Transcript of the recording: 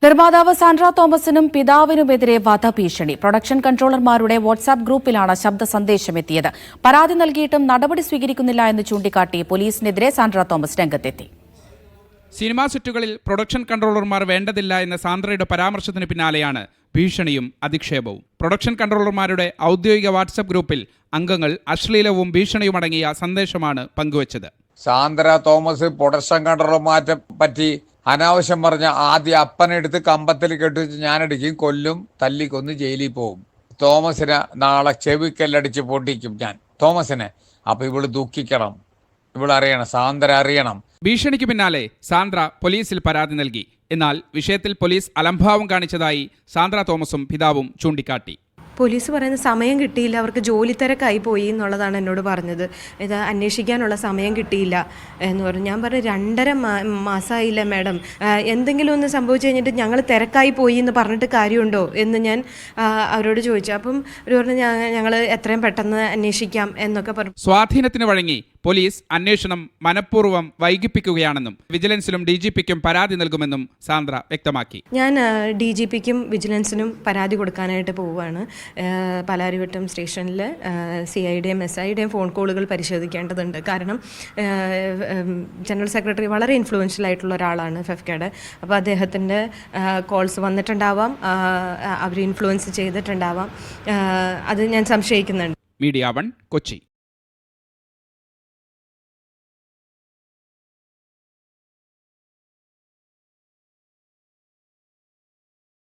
നിർമ്മാതാവ് സാൻഡ്ര തോമസിനും പിതാവിനുമെതിരെ വധഭീഷണി. Production കൺട്രോളർമാരുടെ WhatsApp ഗ്രൂപ്പിലാണ് ശബ്ദ സന്ദേശം എത്തിയത്. പരാതി നൽകിയിട്ടും നടപടി സ്വീകരിക്കുന്നില്ല എന്ന് ചൂണ്ടിക്കാട്ടി പോലീസിനെതിരെ സാൻഡ്ര തോമസ് രംഗത്തെത്തി. സിനിമാ സെറ്റുകളിൽ പ്രൊഡക്ഷൻ കൺട്രോളർമാർ വേണ്ടതില്ല എന്ന സാന്ദ്രയുടെ പരാമർശത്തിന് പിന്നാലെയാണ് ഭീഷണിയും അധിക്ഷേപവും. പ്രൊഡക്ഷൻ കൺട്രോളർമാരുടെ ഔദ്യോഗിക വാട്സാപ്പ് ഗ്രൂപ്പിൽ അംഗങ്ങൾ അശ്ലീലവും ഭീഷണിയും അടങ്ങിയ സന്ദേശമാണ് പങ്കുവച്ചത്. സാന്ദ്ര തോമസ് പ്രൊഡക്ഷൻ കൺട്രോളർമാരെ പറ്റി അനാവശ്യം പറഞ്ഞ ആദ്യം അപ്പനെടുത്ത് കമ്പത്തിൽ കെട്ടിച്ച് ഞാനടിക്കും, കൊല്ലും, തല്ലിക്കൊന്ന് ജയിലിൽ പോകും. തോമസിനെ നാളെ ചെവിക്കല്ലടിച്ച് പൊട്ടിക്കും ഞാൻ തോമസിനെ. അപ്പൊ ഇവള് ദുഃഖിക്കണം, ഇവളറിയണം, സാന്ദ്ര അറിയണം. ഭീഷണിക്ക് പിന്നാലെ സാന്ദ്ര പോലീസിൽ പരാതി നൽകി. എന്നാൽ വിഷയത്തിൽ പോലീസ് അലംഭാവം കാണിച്ചതായി സാന്ദ്ര തോമസും പിതാവും ചൂണ്ടിക്കാട്ടി. പോലീസ് പറയുന്ന സമയം കിട്ടിയില്ല, അവർക്ക് ജോലി തിരക്കായി പോയി എന്നുള്ളതാണ് എന്നോട് പറഞ്ഞത്. ഇത് അന്വേഷിക്കാനുള്ള സമയം കിട്ടിയില്ല എന്ന് പറഞ്ഞു. ഞാൻ പറഞ്ഞു 2.5 മാസമായില്ല മാഡം, എന്തെങ്കിലും ഒന്ന് സംഭവിച്ചു കഴിഞ്ഞിട്ട് ഞങ്ങൾ തിരക്കായി പോയി എന്ന് പറഞ്ഞിട്ട് കാര്യമുണ്ടോ എന്ന് ഞാൻ അവരോട് ചോദിച്ചു. അപ്പം അവർ പറഞ്ഞു ഞങ്ങൾ എത്രയും പെട്ടെന്ന് അന്വേഷിക്കാം എന്നൊക്കെ പറഞ്ഞു. സ്വാധീനത്തിന് വഴങ്ങി പോലീസ് അന്വേഷണം മനഃപൂർവ്വം വൈകിപ്പിക്കുകയാണെന്നും വിജിലൻസിലും DGPക്കും പരാതി നൽകുമെന്നും സാന്ദ്ര വ്യക്തമാക്കി. ഞാൻ DGPക്കും വിജിലൻസിനും പരാതി കൊടുക്കാനായിട്ട് പോവുകയാണ്. പാലാരിവട്ടം സ്റ്റേഷനിൽ CIDയും SIയുടെയും ഫോൺ കോളുകൾ പരിശോധിക്കേണ്ടതുണ്ട്. കാരണം ജനറൽ സെക്രട്ടറി വളരെ ഇൻഫ്ലുവൻഷ്യൽ ആയിട്ടുള്ള ഒരാളാണ് ഫെഫ്കയുടെ. അപ്പോൾ അദ്ദേഹത്തിൻ്റെ കോൾസ് വന്നിട്ടുണ്ടാവാം, അവർ ഇൻഫ്ലുവൻസ് ചെയ്തിട്ടുണ്ടാവാം, അത് ഞാൻ സംശയിക്കുന്നുണ്ട്. മീഡിയ 1 കൊച്ചി.